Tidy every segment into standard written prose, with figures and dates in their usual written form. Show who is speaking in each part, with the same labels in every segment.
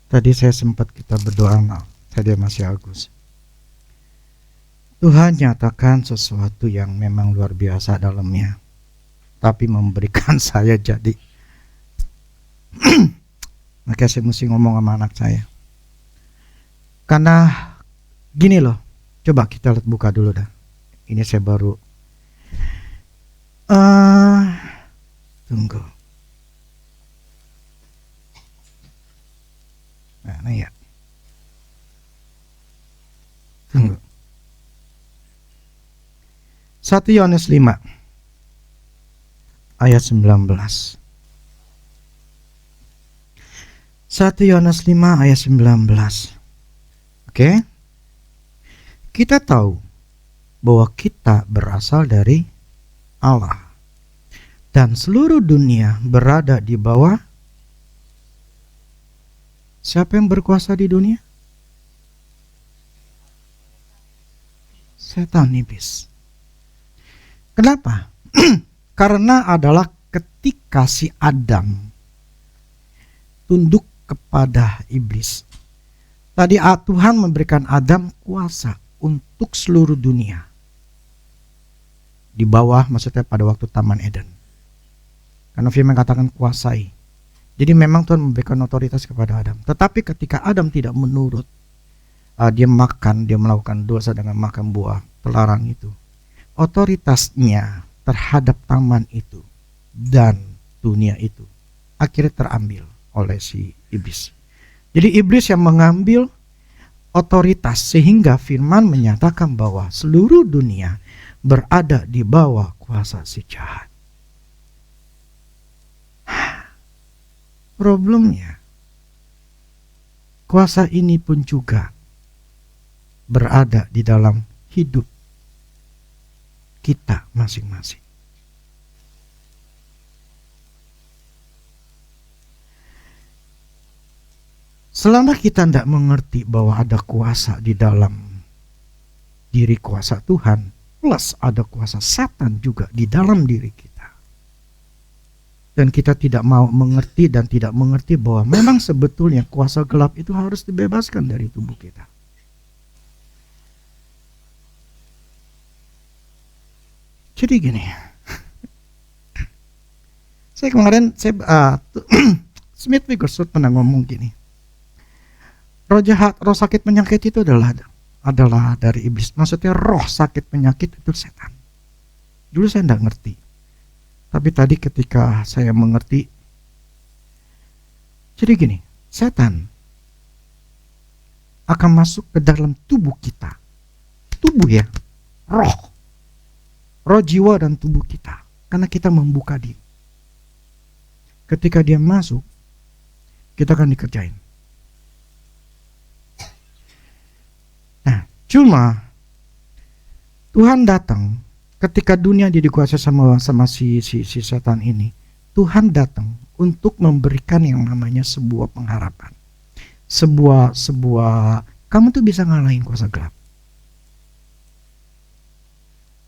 Speaker 1: Tadi saya sempat kita berdoa, saya masih Agus. Tuhan nyatakan sesuatu yang memang luar biasa dalamnya, tapi memberikan saya jadi makanya saya mesti ngomong sama anak saya. Karena gini loh, coba kita lihat, buka dulu dah. Ini saya baru tunggu. Nah ya, tunggu. 1 Yohanes 5 ayat 19. 1 Yohanes 5 ayat 19. Oke. Kita tahu bahwa kita berasal dari Allah dan seluruh dunia berada di bawah siapa yang berkuasa di dunia? Setan, iblis. Kenapa? Karena adalah ketika si Adam tunduk kepada iblis. Tadi Tuhan memberikan Adam kuasa untuk seluruh dunia. Di bawah, maksudnya pada waktu Taman Eden. Karena firman katakan kuasai. Jadi memang Tuhan memberikan otoritas kepada Adam. Tetapi ketika Adam tidak menurut, dia melakukan dosa dengan makan buah terlarang itu. Otoritasnya terhadap taman itu dan dunia itu akhirnya terambil oleh si iblis. Jadi iblis yang mengambil otoritas, sehingga firman menyatakan bahwa seluruh dunia berada di bawah kuasa si jahat. Problemnya, kuasa ini pun juga berada di dalam hidup kita masing-masing. Selama kita tidak mengerti bahwa ada kuasa di dalam diri kuasa Tuhan, plus ada kuasa Satan juga di dalam diri kita, dan kita tidak mau mengerti dan tidak mengerti bahwa memang sebetulnya kuasa gelap itu harus dibebaskan dari tubuh kita. Jadi gini, saya kemarin Smith Wigglesworth pernah ngomong gini, roh jahat, roh sakit penyakit itu adalah dari iblis. Maksudnya roh sakit penyakit itu setan. Dulu saya tidak ngerti, tapi tadi ketika saya mengerti, jadi gini, setan akan masuk ke dalam tubuh kita, tubuh ya, roh jiwa dan tubuh kita, karena kita membuka diri. Ketika dia masuk, kita akan dikerjain. Nah, cuma Tuhan datang ketika dunia dikuasai sama si setan ini. Tuhan datang untuk memberikan yang namanya sebuah pengharapan. Sebuah kamu tuh bisa ngalahin kuasa gelap.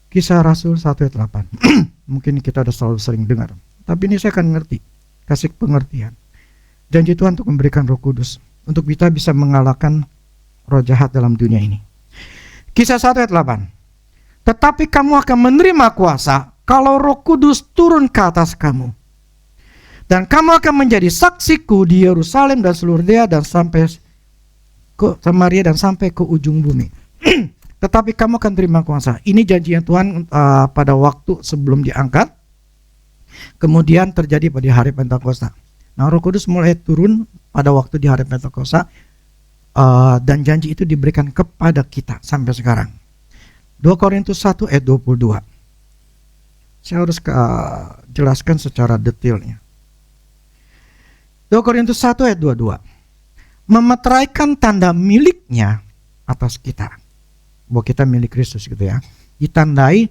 Speaker 1: Kisah Rasul 1 ayat 8. Mungkin kita udah selalu sering dengar, tapi ini saya akan ngerti, kasih pengertian. Janji Tuhan untuk memberikan Roh Kudus untuk kita bisa mengalahkan roh jahat dalam dunia ini. Kisah 1 ayat 8. Tetapi kamu akan menerima kuasa kalau Roh Kudus turun ke atas kamu, dan kamu akan menjadi saksiku di Yerusalem dan seluruh Yudea dan sampai ke Samaria dan sampai ke ujung bumi. Tetapi kamu akan terima kuasa. Ini janjinya Tuhan pada waktu sebelum diangkat. Kemudian terjadi pada hari Pentakosta. Nah, Roh Kudus mulai turun pada waktu di hari Pentakosta, dan janji itu diberikan kepada kita sampai sekarang. 2 Korintus 1 ayat 22. Saya harus jelaskan secara detailnya. 2 Korintus 1 ayat 22. Memeteraikan tanda miliknya atas kita, bahwa kita milik Kristus gitu ya, ditandai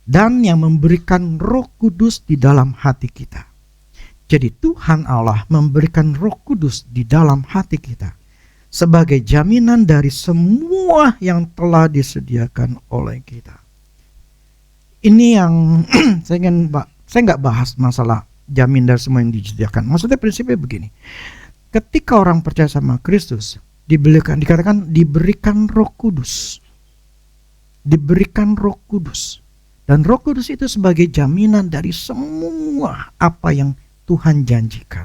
Speaker 1: dan yang memberikan Roh Kudus di dalam hati kita. Jadi Tuhan Allah memberikan Roh Kudus di dalam hati kita sebagai jaminan dari semua yang telah disediakan oleh kita. Ini yang saya nggak bahas masalah jamin dari semua yang disediakan. Maksudnya prinsipnya begini, Ketika orang percaya sama Kristus, dikatakan diberikan Roh Kudus. Diberikan Roh Kudus. Dan Roh Kudus itu sebagai jaminan dari semua apa yang Tuhan janjikan.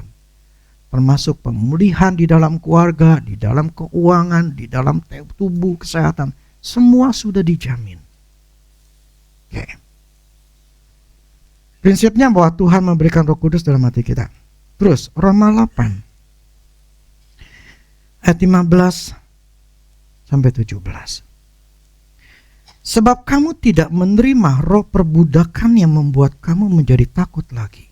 Speaker 1: Termasuk pemulihan di dalam keluarga, di dalam keuangan, di dalam tubuh, kesehatan. Semua sudah dijamin. Oke. Prinsipnya bahwa Tuhan memberikan Roh Kudus dalam hati kita. Terus Roma 8 ayat 15 sampai 17. Sebab kamu tidak menerima roh perbudakan yang membuat kamu menjadi takut lagi.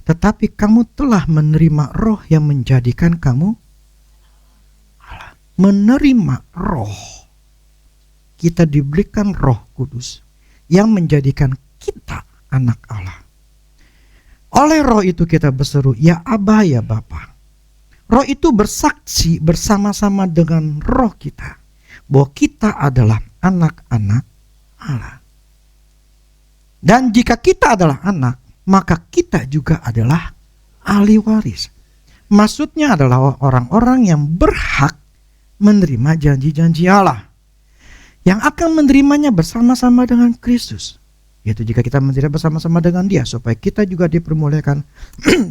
Speaker 1: Tetapi kamu telah menerima roh yang menjadikan kamu Allah. Menerima roh. Kita diberikan Roh Kudus yang menjadikan kita anak Allah. Oleh roh itu kita berseru, ya Aba, ya Bapa. Roh itu bersaksi bersama-sama dengan roh kita bahwa kita adalah anak-anak Allah. Dan jika kita adalah anak, maka kita juga adalah ahli waris. Maksudnya adalah orang-orang yang berhak menerima janji-janji Allah, yang akan menerimanya bersama-sama dengan Kristus. Yaitu jika kita menerima bersama-sama dengan Dia, supaya kita juga dipermuliakan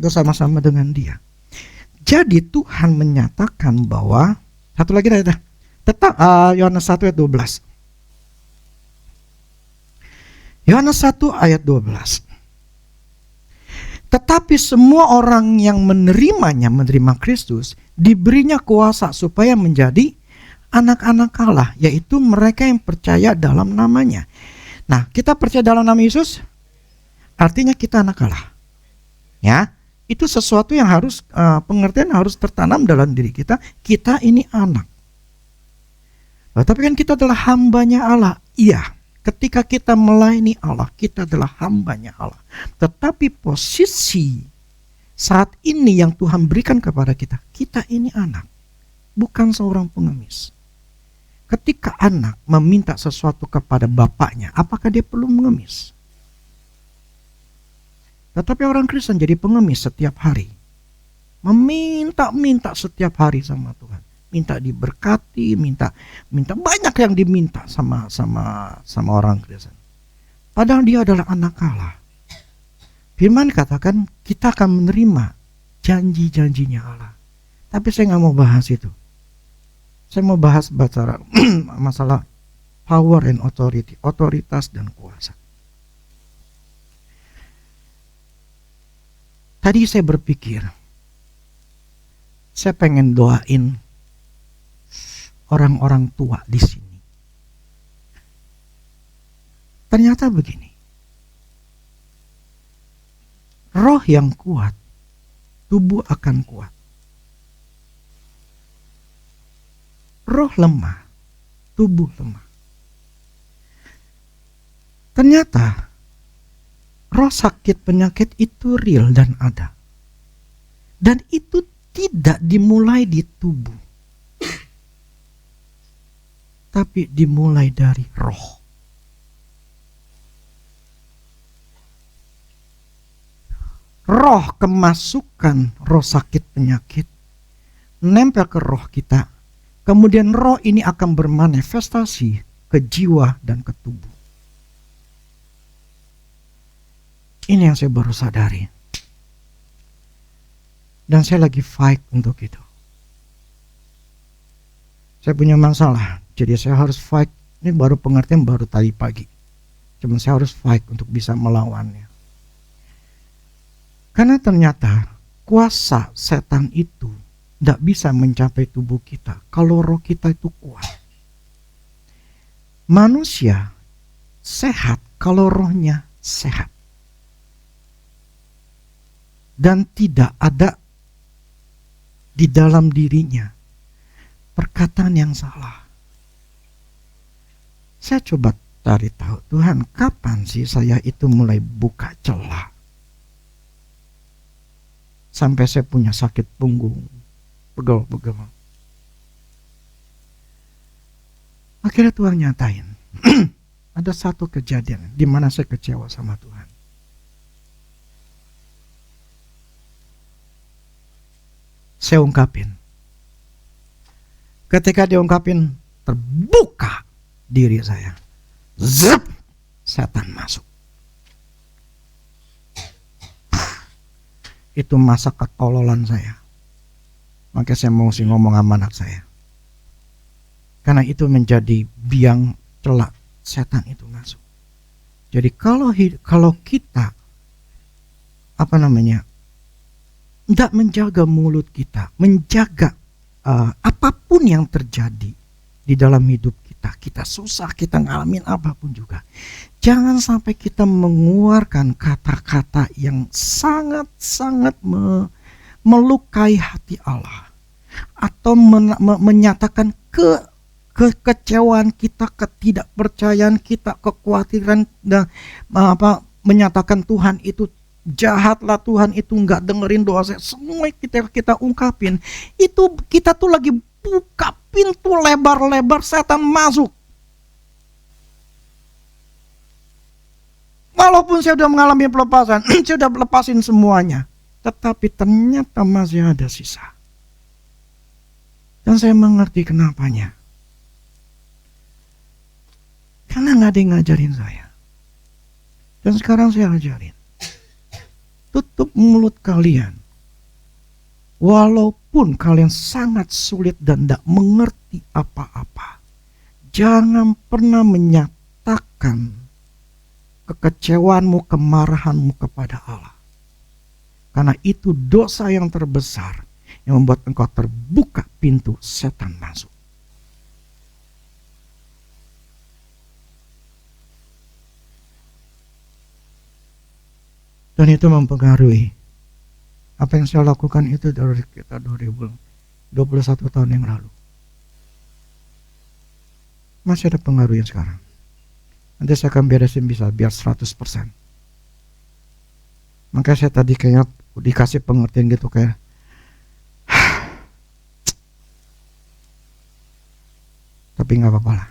Speaker 1: bersama-sama dengan Dia. Jadi Tuhan menyatakan bahwa, satu lagi tetap Yohanes 1 ayat 12. Yohanes 1 ayat 12. Tetapi semua orang yang menerimanya, menerima Kristus, diberinya kuasa supaya menjadi anak-anak Allah, yaitu mereka yang percaya dalam namanya. Nah, kita percaya dalam nama Yesus, artinya kita anak Allah. Ya, itu sesuatu yang harus, pengertian harus tertanam dalam diri kita. Kita ini anak. Tapi kan kita adalah hambanya Allah. Iya, ketika kita melayani Allah, kita adalah hambanya Allah. Tetapi posisi saat ini yang Tuhan berikan kepada kita, kita ini anak, bukan seorang pengemis. Ketika anak meminta sesuatu kepada bapaknya, apakah dia perlu mengemis? Tetapi orang Kristen jadi pengemis setiap hari. Meminta-minta setiap hari sama Tuhan. Minta diberkati, minta banyak yang diminta sama orang Kristen. Padahal dia adalah anak Allah. Firman katakan kita akan menerima janji-janjinya Allah. Tapi saya nggak mau bahas itu. Saya mau bahas masalah power and authority, otoritas dan kuasa. Tadi saya berpikir, saya pengen doain orang-orang tua di sini. Ternyata begini, roh yang kuat, tubuh akan kuat. Roh lemah, tubuh lemah. Ternyata roh sakit penyakit itu real dan ada. Dan itu tidak dimulai di tubuh, tapi dimulai dari roh. Roh kemasukan roh sakit penyakit nempel ke roh kita. Kemudian roh ini akan bermanifestasi ke jiwa dan ke tubuh. Ini yang saya baru sadari. Dan saya lagi fight untuk itu. Saya punya masalah, jadi saya harus fight. Ini baru pengertian baru tadi pagi. Cuma saya harus fight untuk bisa melawannya. Karena ternyata kuasa setan itu tidak bisa mencapai tubuh kita kalau roh kita itu kuat. Manusia sehat kalau rohnya sehat. Dan tidak ada di dalam dirinya perkataan yang salah. Saya coba cari tahu, Tuhan, kapan sih saya itu mulai buka celah sampai saya punya sakit punggung, pegel-pegel. Akhirnya Tuhan nyatain. Ada satu kejadian di mana saya kecewa sama Tuhan. saya ungkapin. Ketika diungkapin, terbuka diri saya. Zep, setan masuk. Itu masa ketololan saya. Makanya saya mesti ngomong sama anak saya. Karena itu menjadi biang celak setan itu masuk. Jadi kalau kita tidak menjaga mulut kita, menjaga apapun yang terjadi di dalam hidup kita susah, kita ngalamin apapun juga, jangan sampai kita mengeluarkan kata-kata yang sangat-sangat melukai hati Allah, atau menyatakan kekecewaan kita, ketidakpercayaan kita, kekhawatiran, dan menyatakan Tuhan itu jahatlah, Tuhan itu nggak dengerin doa saya. Semua kita ungkapin, itu kita tuh lagi buka pintu lebar-lebar setan masuk. Walaupun saya sudah mengalami pelepasan, saya sudah lepasin semuanya, tetapi ternyata masih ada sisa. Dan saya mengerti kenapanya. Karena nggak ada yang ngajarin saya. Dan sekarang saya ajarin. Tutup mulut kalian. Walaupun kalian sangat sulit dan tidak mengerti apa-apa, jangan pernah menyatakan kekecewaanmu, kemarahanmu kepada Allah. Karena itu dosa yang terbesar yang membuat engkau terbuka pintu setan masuk. Dan itu mempengaruhi apa yang saya lakukan itu dari kita 2021 tahun yang lalu. Masih ada pengaruhnya sekarang. Nanti saya akan beresin biar 100%. Makanya saya tadi kayak dikasih pengertian gitu kayak tapi gak apa-apa lah.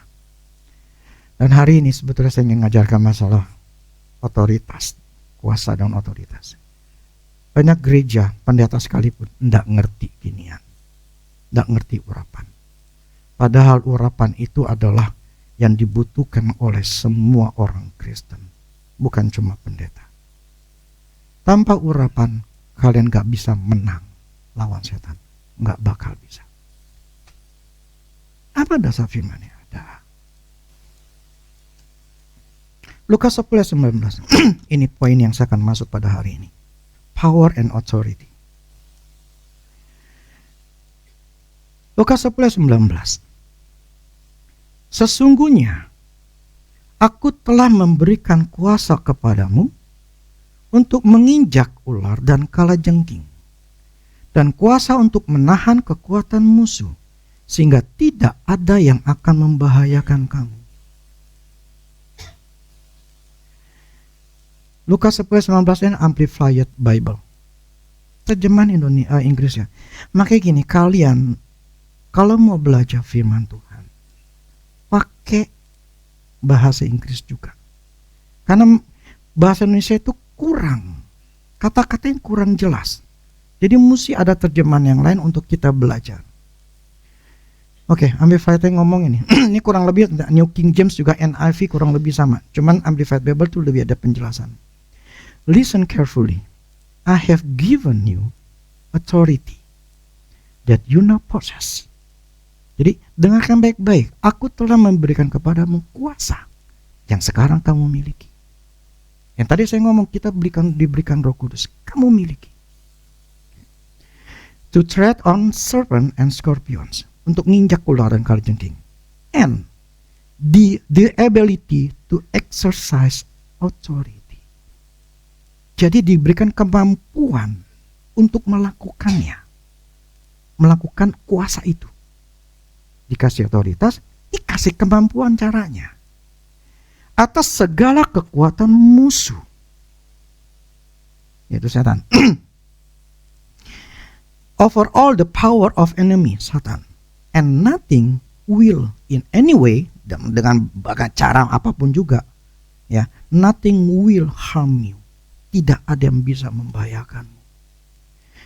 Speaker 1: Dan hari ini sebetulnya saya ingin mengajarkan masalah otoritas, kuasa dan otoritas. Banyak gereja, pendeta sekalipun tidak ngerti ginian, tidak ngerti urapan. Padahal urapan itu adalah yang dibutuhkan oleh semua orang Kristen, bukan cuma pendeta. Tanpa urapan, kalian gak bisa menang lawan setan, gak bakal bisa. Apa dasar firman-Nya? Ada. Lukas 10:19. Ini poin yang saya akan masuk pada hari ini. Power and authority. Lukas 10:19. Sesungguhnya aku telah memberikan kuasa kepadamu untuk menginjak ular dan kalajengking, dan kuasa untuk menahan kekuatan musuh, sehingga tidak ada yang akan membahayakan kamu. Lukas 10:19 ini Amplified Bible, terjemahan Indonesia Inggris ya. Makanya gini, kalian kalau mau belajar firman Tuhan, pakai bahasa Inggris juga. Karena bahasa Indonesia itu kurang, kata-katanya kurang jelas. Jadi mesti ada terjemahan yang lain untuk kita belajar. Oke, Amplified ngomong ini. Ini kurang lebih New King James juga NIV kurang lebih sama. Cuman Amplified Bible itu lebih ada penjelasan. Listen carefully. I have given you authority that you now possess. Jadi dengarkan baik-baik. Aku telah memberikan kepadamu kuasa yang sekarang kamu miliki. Yang tadi saya ngomong kita diberikan Roh Kudus, kamu miliki. To tread on serpent and scorpions, untuk nginjak ular dan kalajengking, and the ability to exercise authority. Jadi diberikan kemampuan untuk melakukannya, melakukan kuasa itu. Dikasih otoritas, dikasih kemampuan caranya atas segala kekuatan musuh, yaitu setan. Over all the power of enemy, Satan, and nothing will in any way, dengan cara apapun juga, ya, nothing will harm you. Tidak ada yang bisa membahayakanmu.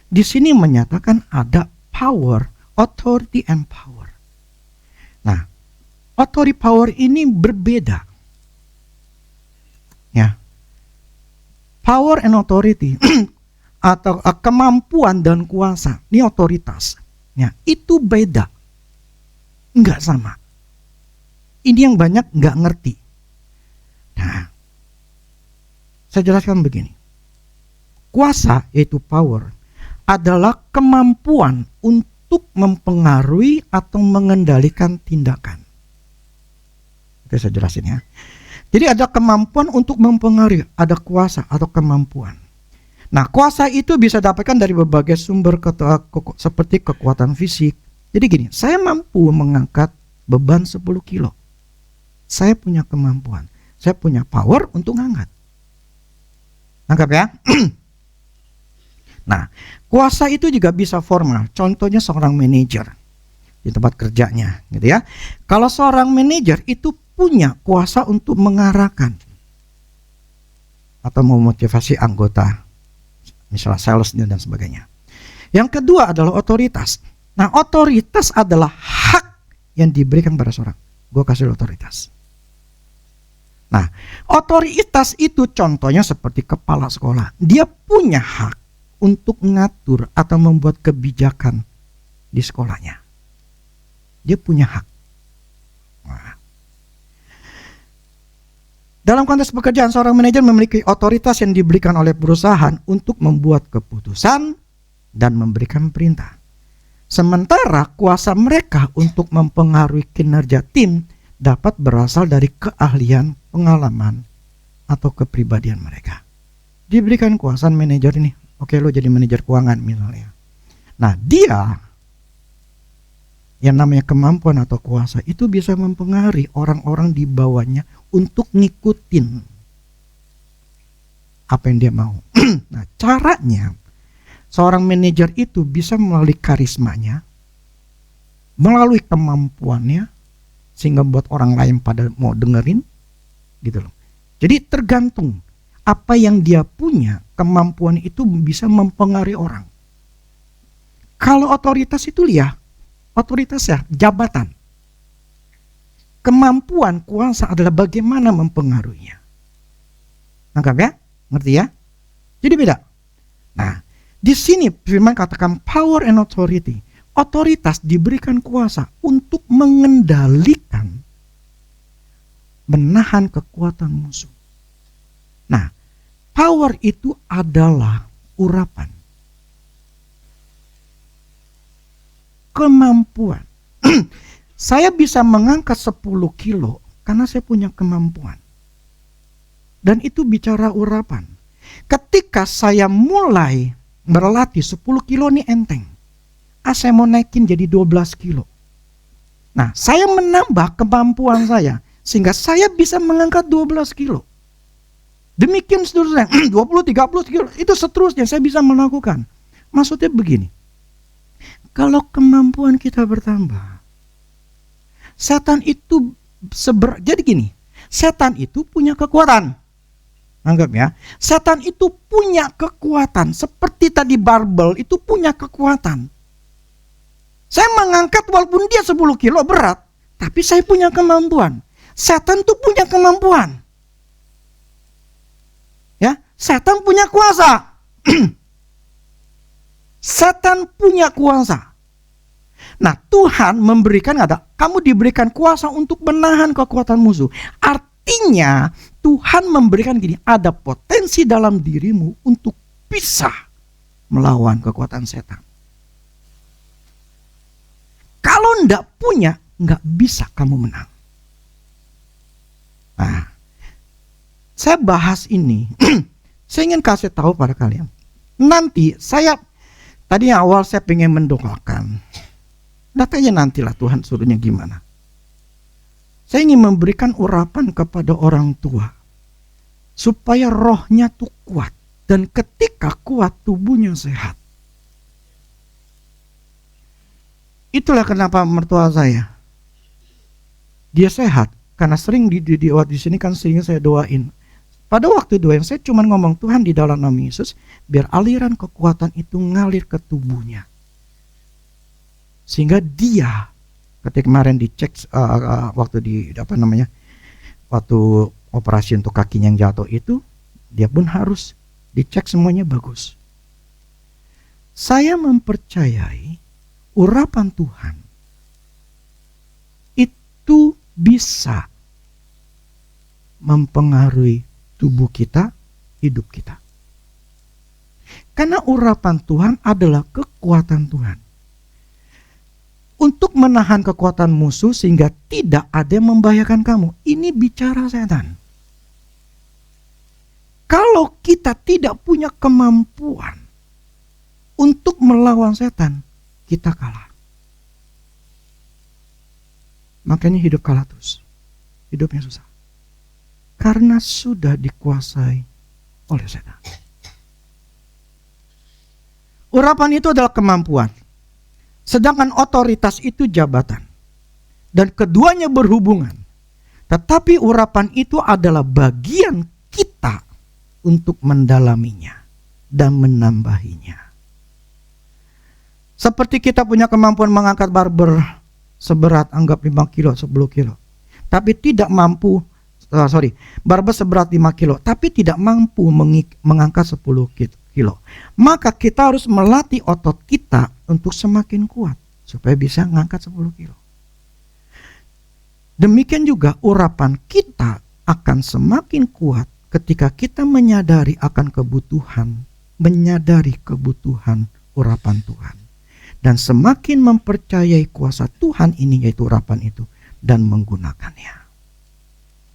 Speaker 1: Di sini menyatakan ada power, authority and power. Nah, authority power ini berbeda. Ya. Power and authority atau kemampuan dan kuasa, ini otoritas. Ya, itu beda. Enggak sama. Ini yang banyak enggak ngerti. Nah, saya jelaskan begini. Kuasa, yaitu power, adalah kemampuan untuk mempengaruhi atau mengendalikan tindakan. Oke, saya jelasin ya. Jadi ada kemampuan untuk mempengaruhi, ada kuasa atau kemampuan. Nah, kuasa itu bisa dapatkan dari berbagai sumber seperti kekuatan fisik. Jadi gini, saya mampu mengangkat beban 10 kilo. Saya punya kemampuan, saya punya power untuk ngangkat. Nangkap ya? Nah, kuasa itu juga bisa formal. Contohnya seorang manajer di tempat kerjanya, gitu ya. Kalau seorang manajer itu punya kuasa untuk mengarahkan atau memotivasi anggota, misalnya salesnya dan sebagainya. Yang kedua adalah otoritas. Nah, otoritas adalah hak yang diberikan pada seorang. Gue kasih otoritas. Nah, otoritas itu contohnya seperti kepala sekolah. Dia punya hak untuk mengatur atau membuat kebijakan di sekolahnya. Dia punya hak. Nah, dalam konteks pekerjaan, seorang manajer memiliki otoritas yang diberikan oleh perusahaan untuk membuat keputusan dan memberikan perintah. Sementara kuasa mereka untuk mempengaruhi kinerja tim dapat berasal dari keahlian, pengalaman, atau kepribadian mereka. Diberikan kuasa manajer ini. Oke, lo jadi manajer keuangan misalnya. Nah, dia yang namanya kemampuan atau kuasa itu bisa mempengaruhi orang-orang di bawahnya untuk ngikutin apa yang dia mau. Nah, caranya seorang manajer itu bisa melalui karismanya, melalui kemampuannya, sehingga buat orang lain pada mau dengerin, gitu loh. Jadi tergantung apa yang dia punya, kemampuan itu bisa mempengaruhi orang. Kalau otoritas itu lihat, otoritas ya jabatan. Kemampuan, kuasa adalah bagaimana mempengaruhinya. Nangkap ya? Ngerti ya? Jadi beda. Nah, di sini firman katakan power and authority. Otoritas diberikan kuasa untuk mengendalikan, menahan kekuatan musuh. Nah, power itu adalah urapan. Kemampuan. Saya bisa mengangkat 10 kilo karena saya punya kemampuan. Dan itu bicara urapan. Ketika saya mulai berlatih 10 kilo ini enteng. Saya mau naikin jadi 12 kilo. Nah, saya menambah kemampuan saya sehingga saya bisa mengangkat 12 kilo. Demikian seterusnya, 20, 30 kilo, itu seterusnya saya bisa melakukan. Maksudnya begini, kalau kemampuan kita bertambah, setan itu jadi gini, setan itu punya kekuatan. Anggap ya, setan itu punya kekuatan, seperti tadi barbel itu punya kekuatan. Saya mengangkat walaupun dia 10 kilo berat, tapi saya punya kemampuan. Setan itu punya kemampuan. Ya, setan punya kuasa. Setan punya kuasa. Nah, Tuhan memberikan kamu diberikan kuasa untuk menahan kekuatan musuh. Artinya, Tuhan memberikan gini, ada potensi dalam dirimu untuk bisa melawan kekuatan setan. Kalau enggak punya, enggak bisa kamu menang. Nah, saya bahas ini, saya ingin kasih tahu pada kalian. Nanti tadi awal saya pengen mendoakan. Datanya nantilah Tuhan suruhnya gimana. Saya ingin memberikan urapan kepada orang tua. Supaya rohnya tuh kuat. Dan ketika kuat, tubuhnya sehat. Itulah kenapa mertua saya, dia sehat. Karena sering di sini kan sering saya doain. Pada waktu doain saya cuma ngomong, Tuhan di dalam nama Yesus, biar aliran kekuatan itu ngalir ke tubuhnya. Sehingga dia ketika kemarin dicek waktu waktu operasi untuk kakinya yang jatuh itu, dia pun harus dicek semuanya bagus. Saya mempercayai urapan Tuhan itu bisa mempengaruhi tubuh kita, hidup kita. Karena urapan Tuhan adalah kekuatan Tuhan untuk menahan kekuatan musuh sehingga tidak ada yang membahayakan kamu. Ini bicara setan. Kalau kita tidak punya kemampuan untuk melawan setan, kita kalah. Makanya hidup kalah terus. Hidupnya susah. Karena sudah dikuasai oleh setan. Urapan itu adalah kemampuan. Sedangkan otoritas itu jabatan. Dan keduanya berhubungan. Tetapi urapan itu adalah bagian kita untuk mendalaminya dan menambahinya. Seperti kita punya kemampuan mengangkat barber seberat anggap 5 kilo, 10 kilo. Tapi tidak mampu, barber seberat 5 kilo. Tapi tidak mampu mengangkat 10 kilo. Maka kita harus melatih otot kita untuk semakin kuat. Supaya bisa mengangkat 10 kilo. Demikian juga urapan kita akan semakin kuat ketika kita menyadari akan kebutuhan, menyadari kebutuhan urapan Tuhan. Dan semakin mempercayai kuasa Tuhan ini, yaitu urapan itu, dan menggunakannya.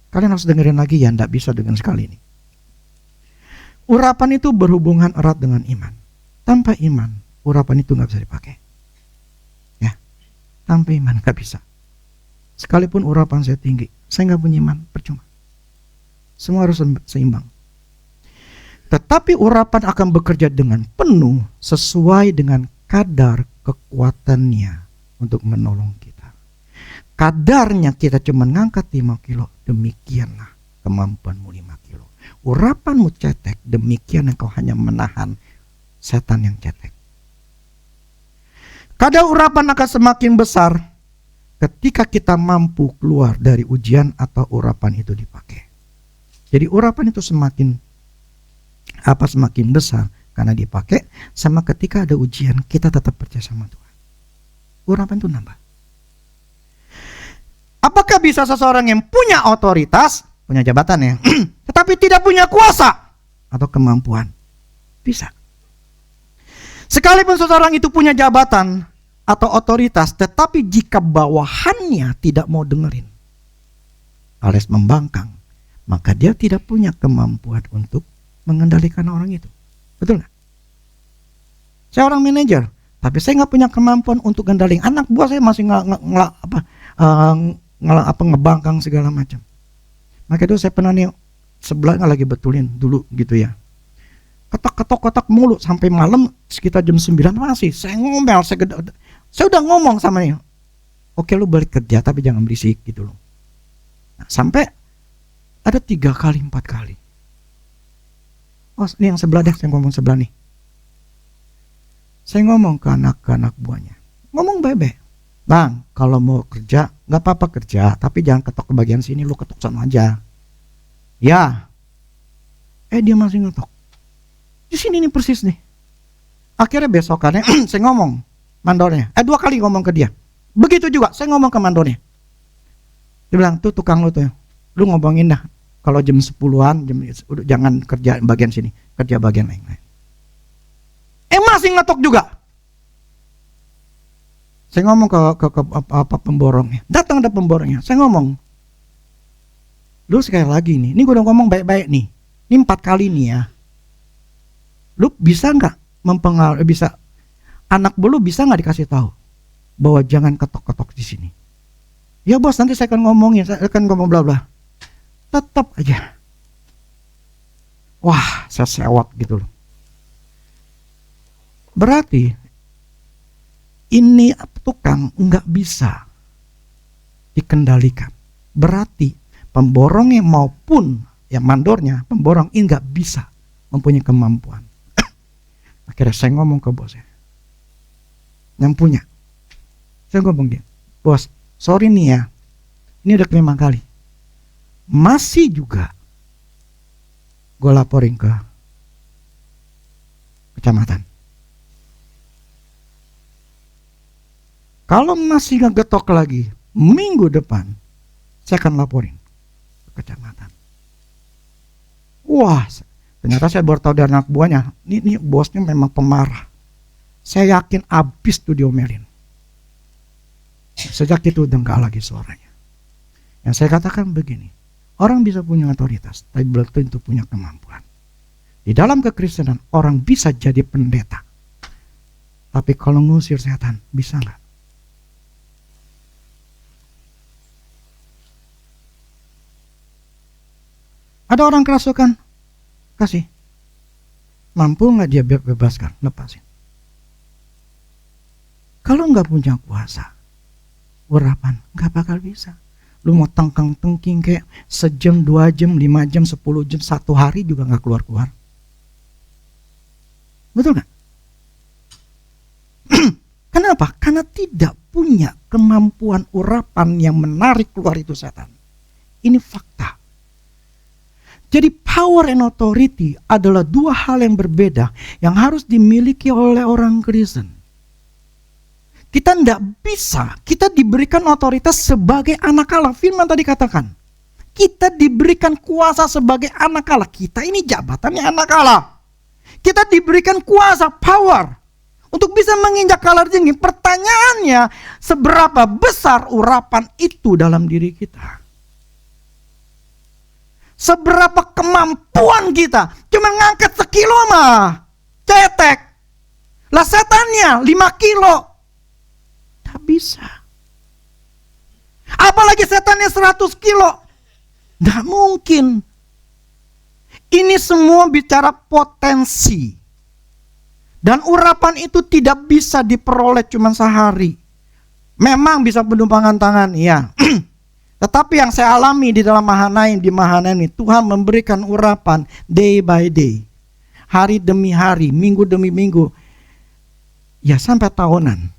Speaker 1: Kalian harus dengerin lagi ya, tidak bisa dengan sekali ini. Urapan itu berhubungan erat dengan iman. Tanpa iman, urapan itu nggak bisa dipakai. Ya, tanpa iman nggak bisa. Sekalipun urapan saya tinggi, saya nggak punya iman, percuma. Semua harus seimbang. Tetapi urapan akan bekerja dengan penuh sesuai dengan kadar kekuatannya untuk menolong kita. Kadarnya kita cuma ngangkat 5 kilo, demikianlah kemampuanmu 5 kilo. Urapanmu cetek, demikian engkau hanya menahan setan yang cetek. Kadar urapan akan semakin besar ketika kita mampu keluar dari ujian atau urapan itu dipakai. Jadi urapan itu semakin besar karena dipakai, sama ketika ada ujian kita tetap percaya sama Tuhan. Urapan itu nambah. Apakah bisa seseorang yang punya otoritas, punya jabatan ya, tetapi tidak punya kuasa atau kemampuan? Bisa. Sekalipun seseorang itu punya jabatan atau otoritas, tetapi jika bawahannya tidak mau dengerin alias membangkang, maka dia tidak punya kemampuan untuk mengendalikan orang itu. Betul nggak? Saya orang manajer, tapi saya nggak punya kemampuan untuk mengendalikan anak buah saya, masih ngebangkang segala macam. Maka itu saya pernah nih sebelahnya lagi betulin dulu gitu ya. Ketok mulu sampai malam sekitar jam 9 masih. Saya ngomel, saya udah ngomong sama dia. Oke, lu balik kerja tapi jangan berisik gitu loh. Nah, sampai ada 3 kali 4 kali. Oh, ini yang sebelah deh, saya ngomong sebelah nih. Saya ngomong ke anak buahnya. Ngomong baik-baik. Bang, kalau mau kerja, gak apa-apa kerja, tapi jangan ketok ke bagian sini, lu ketok sana aja. Ya. Dia masih ngetok. Di sini nih persis nih. Akhirnya besokannya saya ngomong mandornya. 2 kali ngomong ke dia. Begitu juga saya ngomong ke mandornya. Dia bilang, tuh tukang lu tuh. Lu ngomongin dah. Kalau jam 10-an, jangan kerja bagian sini, kerja bagian lain. Masih ngetok juga. Saya ngomong ke pemborongnya. Datang ada pemborongnya. Saya ngomong, lu sekali lagi nih, ini gue udah ngomong baik-baik nih. Ini 4 kali nih ya. Lu bisa nggak mempengaruhi, anak lu bisa nggak dikasih tahu bahwa jangan ketok-ketok di sini? Ya bos, nanti saya akan ngomongin, saya akan ngomong bla bla. Tetap aja. Wah, saya sewot gitu loh. Berarti ini tukang nggak bisa dikendalikan. Berarti pemborongnya maupun yang mandornya, pemborong ini nggak bisa mempunyai kemampuan. Akhirnya saya ngomong ke bosnya yang punya. Saya ngomong dia, bos, sorry nih ya, ini udah kelima kali, masih juga gue laporin ke kecamatan. Kalau masih gak getok lagi, minggu depan saya akan laporin ke kecamatan. Wah, ternyata saya baru tahu dari anak buahnya, ini bosnya memang pemarah. Saya yakin abis tuh diomelin. Sejak itu udah gak lagi suaranya. Yang saya katakan begini, orang bisa punya otoritas, tapi belum tentu punya kemampuan. Di dalam kekristenan, orang bisa jadi pendeta. Tapi kalau ngusir setan, bisa gak? Ada orang kerasukan, kasih. Mampu gak dia bebaskan, lepasin. Kalau gak punya kuasa, urapan, gak bakal bisa. Lu mau tengkang-tengking kayak sejam, 2 jam, 5 jam, 10 jam, 1 hari juga gak keluar-keluar. Betul gak? Kenapa? Karena tidak punya kemampuan urapan yang menarik keluar itu setan. Ini fakta. Jadi power and authority adalah 2 hal yang berbeda yang harus dimiliki oleh orang Kristen. Kita tidak bisa, kita diberikan otoritas sebagai anak Allah. Firman tadi katakan, kita diberikan kuasa sebagai anak Allah. Kita ini jabatannya anak Allah. Kita diberikan kuasa, power, untuk bisa menginjak kalar tinggi. Pertanyaannya, seberapa besar urapan itu dalam diri kita? Seberapa kemampuan kita? Cuma ngangkat sekilo mah, cetek. Lah setannya 5 kilo. Tak bisa. Apalagi setannya 100 kilo. Gak mungkin. Ini semua bicara potensi. Dan urapan itu tidak bisa diperoleh cuma sehari. Memang bisa penumpangan tangan, ya. Tetapi yang saya alami di dalam Mahanaim, di Mahanaim ini, Tuhan memberikan urapan day by day. Hari demi hari, minggu demi minggu. Ya sampai tahunan.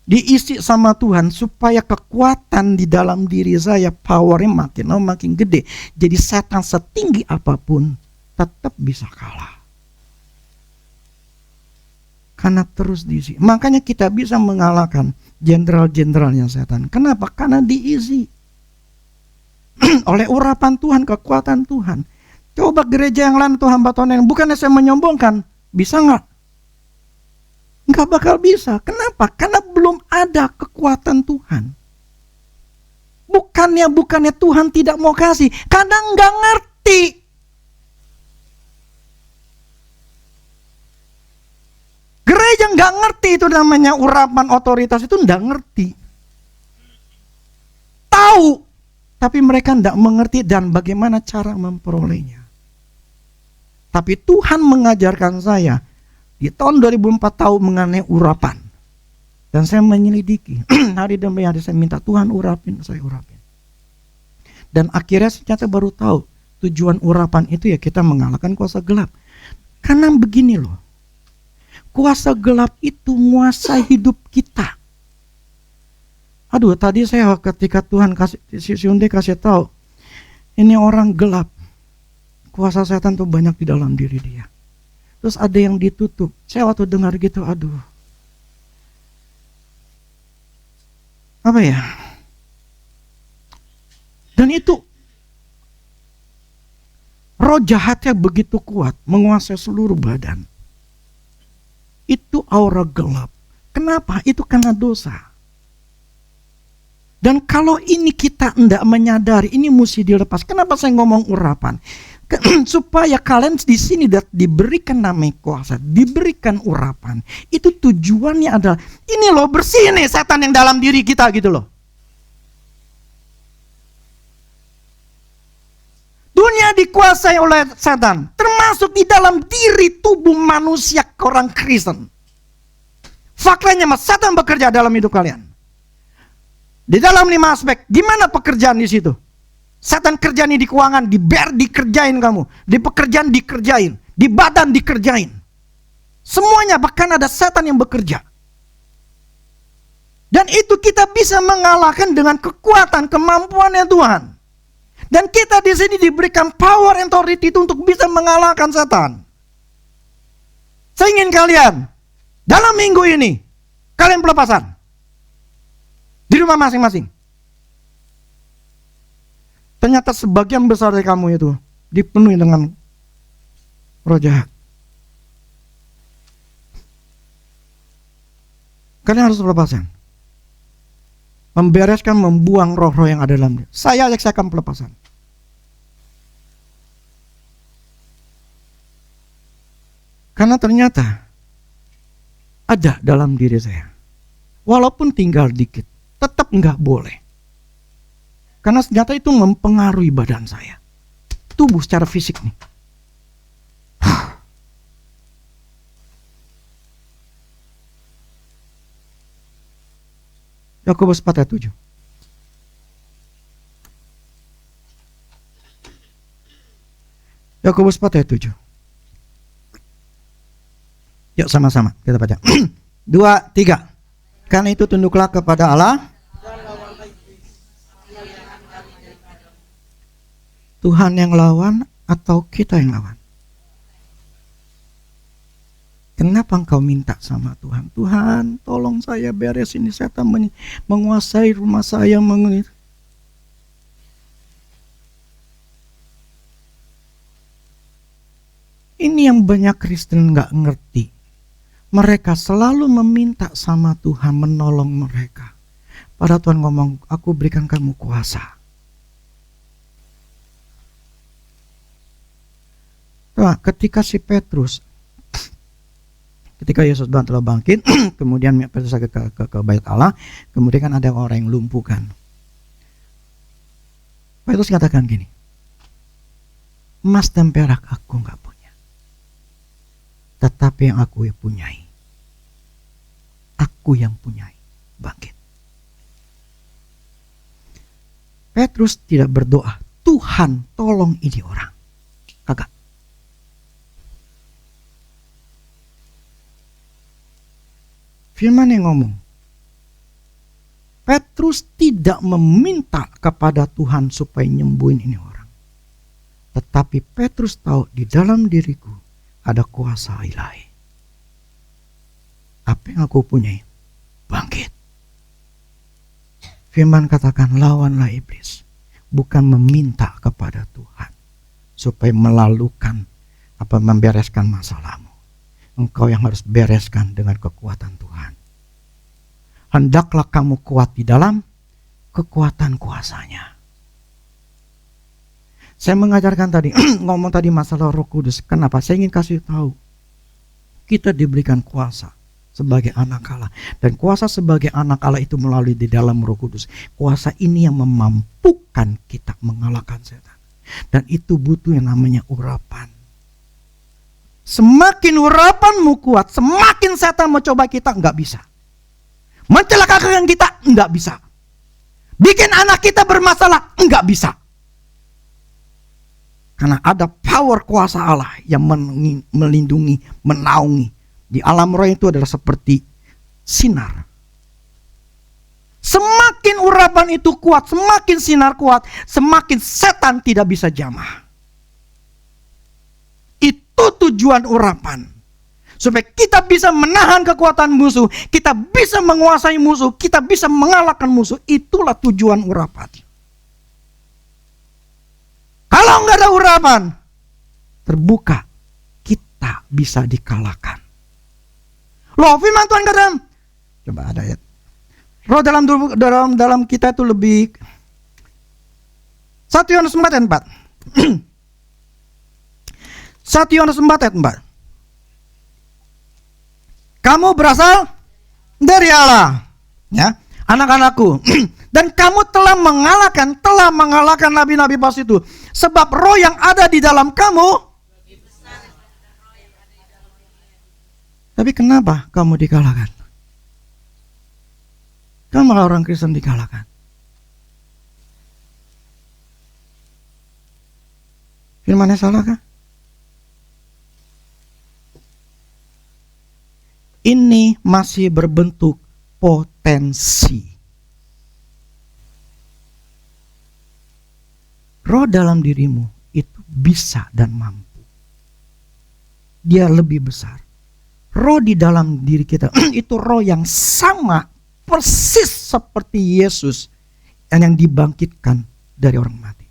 Speaker 1: Diisi sama Tuhan supaya kekuatan di dalam diri saya, powernya makin gede. Jadi setan setinggi apapun tetap bisa kalah. Karena terus diisi. Makanya kita bisa mengalahkan jenderal-jenderalnya setan. Kenapa? Karena diisi oleh urapan Tuhan, kekuatan Tuhan. Coba gereja yang lain Tuhan batonen, bukannya saya menyombongkan, bisa nggak? Nggak bakal bisa. Kenapa? Karena belum ada kekuatan Tuhan. Bukannya Tuhan tidak mau kasih, kadang nggak ngerti. Gereja nggak ngerti itu namanya urapan otoritas, itu nggak ngerti. Tahu, tapi mereka nggak mengerti dan bagaimana cara memperolehnya. Tapi Tuhan mengajarkan saya di tahun 2004 tahu mengenai urapan. Dan saya menyelidiki. Hari demi hari saya minta Tuhan urapin, saya urapin. Dan akhirnya ternyata baru tahu tujuan urapan itu ya kita mengalahkan kuasa gelap. Karena begini loh. Kuasa gelap itu menguasai hidup kita. Aduh, tadi saya ketika Tuhan kasih, si Unde kasih tahu, ini orang gelap. Kuasa setan tuh banyak di dalam diri dia. Terus ada yang ditutup. Saya waktu dengar gitu, aduh. Apa ya? Dan itu roh jahatnya begitu kuat, menguasai seluruh badan. Itu aura gelap. Kenapa? Itu karena dosa. Dan kalau ini kita tidak menyadari, ini mesti dilepas. Kenapa saya ngomong urapan? Supaya kalian di sini diberikan namanya kuasa, diberikan urapan. Itu tujuannya adalah, ini loh bersih nih setan yang dalam diri kita gitu loh. Dunia dikuasai oleh setan, termasuk di dalam diri tubuh manusia orang Kristen. Faktanya mas, setan bekerja dalam hidup kalian. Di dalam 5 aspek, gimana pekerjaan di situ? Setan kerja nih di keuangan, dikerjain kamu. Di pekerjaan dikerjain, di badan dikerjain. Semuanya, bahkan ada setan yang bekerja. Dan itu kita bisa mengalahkan dengan kekuatan, kemampuannya Tuhan. Dan kita di sini diberikan power and authority itu untuk bisa mengalahkan setan. Saya ingin kalian, dalam minggu ini, kalian pelepasan. Di rumah masing-masing. Ternyata sebagian besar dari kamu itu dipenuhi dengan roh jahat. Kalian harus pelepasan. Membereskan, membuang roh-roh yang ada dalam dia. Saya akan pelepasan. Karena ternyata ada dalam diri saya. Walaupun tinggal dikit, tetap nggak boleh. Karena ternyata itu mempengaruhi badan saya. Tubuh secara fisik nih. Yakobus 4 ayat 7. Yakobus 4 ayat 7. Yuk sama-sama kita baca. 2, 3. Karena itu tunduklah kepada Allah. Tuhan yang lawan atau kita yang lawan? Kenapa engkau minta sama Tuhan? Tuhan, tolong saya beres ini, setan menguasai rumah saya. Ini yang banyak Kristen gak ngerti. Mereka selalu meminta sama Tuhan menolong mereka. Padahal Tuhan ngomong, aku berikan kamu kuasa. Nah, ketika si Petrus, ketika Yesus telah bangkit, kemudian Petrus ke bait Allah, kemudian kan ada orang yang lumpuhkan. Petrus katakan gini, emas dan perak aku gak punya, tetapi yang aku punyai, aku yang punyai, bangkit. Petrus tidak berdoa, Tuhan tolong ini orang. Kagak. Firman yang ngomong, Petrus tidak meminta kepada Tuhan supaya nyembuhin ini orang. Tetapi Petrus tahu di dalam diriku ada kuasa ilahi. Apa yang aku punyai? Bangkit. Firman katakan, lawanlah iblis. Bukan meminta kepada Tuhan supaya membereskan masalahmu. Engkau yang harus bereskan dengan kekuatan Tuhan. Hendaklah kamu kuat di dalam kekuatan kuasanya. Saya mengajarkan tadi, ngomong tadi masalah Roh Kudus. Kenapa? Saya ingin kasih tahu. Kita diberikan kuasa sebagai anak Allah. Dan kuasa sebagai anak Allah itu melalui di dalam Roh Kudus. Kuasa ini yang memampukan kita mengalahkan setan. Dan itu butuh yang namanya urapan. Semakin urapanmu kuat, semakin setan mencoba kita, nggak bisa. Mencelakakan kita, nggak bisa. Bikin anak kita bermasalah, nggak bisa. Karena ada power kuasa Allah yang melindungi, menaungi. Di alam roh itu adalah seperti sinar. Semakin urapan itu kuat, semakin sinar kuat, semakin setan tidak bisa jamah. Itu tujuan urapan. Supaya kita bisa menahan kekuatan musuh, kita bisa menguasai musuh, kita bisa mengalahkan musuh. Itulah tujuan urapan. Kalau nggak ada urapan, terbuka, kita bisa dikalahkan. Loh, firman Tuhan kata, coba ada ayat. Roh dalam kita itu lebih 1 Yohanes 4 ayat 4. 1 Yohanes 4 ayat 4. Kamu berasal dari Allah, ya, anak-anakku. Dan kamu telah mengalahkan nabi-nabi palsu itu. Sebab roh yang ada di dalam kamu. Tapi kenapa kamu dikalahkan? Kenapa orang Kristen dikalahkan? Firmannya salah kah? Ini masih berbentuk potensi. Roh dalam dirimu itu bisa dan mampu. Dia lebih besar. Roh di dalam diri kita itu roh yang sama persis seperti Yesus yang dibangkitkan dari orang mati.